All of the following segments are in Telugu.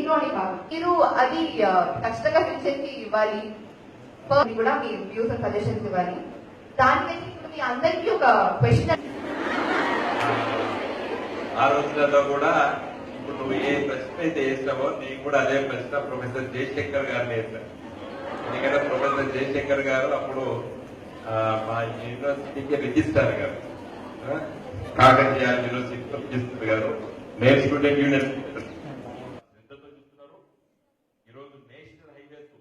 ఇంట్లోనే కాదు, మీరు అది ఖచ్చితంగా ఫ్యూచర్ కి ఇవ్వాలి కూడా, మీ వ్యూస్ అండ్ సజెషన్స్ ఇవ్వాలి. దానికైతే ఇప్పుడు మీ అందరికీ ఒక క్వశ్చన్. ఆ రోజులలో కూడా ఇప్పుడు నువ్వు ఏ ప్రశ్న అయితే వేస్తావో నీకు కూడా అదే ప్రశ్న ప్రొఫెసర్ జయశంకర్ గారిని వేస్తాను. ఎందుకంటే ప్రొఫెసర్ జయశంకర్ గారు అప్పుడు మా యూనివర్సిటీకి రిజిస్ట్రార్ గారు, కాకతీయ యూనివర్సిటీలో రిజిస్టర్ గారు, నేను స్టూడెంట్ యూనియన్ చూస్తున్నారు. ఈరోజు నేషనల్ హైవేస్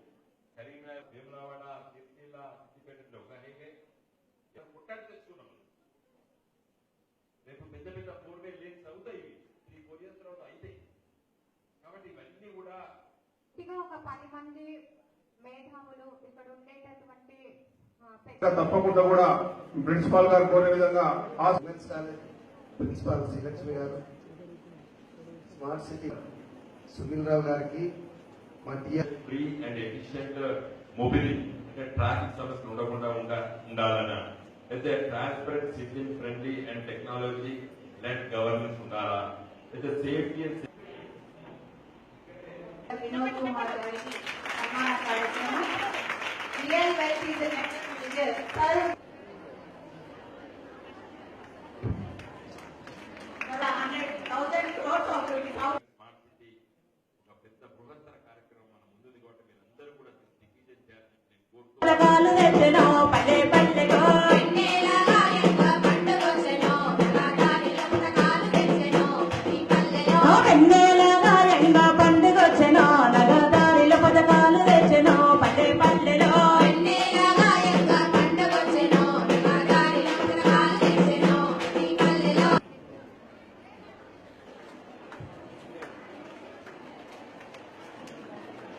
కరీంనగర్, వేములవాడ, సిరిసిల్ల, సిద్దిపేటలో ఒక హైవే పుట్టాడు తెచ్చుకున్నాం. రేపు పెద్ద పెద్ద 4 లేన్స్ అవుతాయి, 3-4 years తర్వాత అవుతాయి. కాబట్టి ఇవన్నీ కూడా ఒక 10 మంది మేధావులు ఇక్కడ ఉండేటటువంటి తప్పకుండా కూడా ప్రిన్సిపాల్ గారు కోరే విధంగా ప్రిన్సిపాల్ శ్రీలక్ష్మి గారు, స్మార్ట్ సిటీ సునీల్ రావు గారికి, మా ఫ్రీ అండ్ ఎఫిషియంట్ మొబిలిటీ, అంటే ట్రాఫిక్ సమస్యలు ఉండకుండా ఉండాలన్న, అయితే transparent, citizen friendly and technology led governance ఉండాలా, అయితే సేఫ్టీ అండ్ వినోద్ కుమార్ గారికి సన్మాన కార్యక్రమం. Real wealth is the next figure.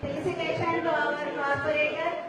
Felicitation to our corporator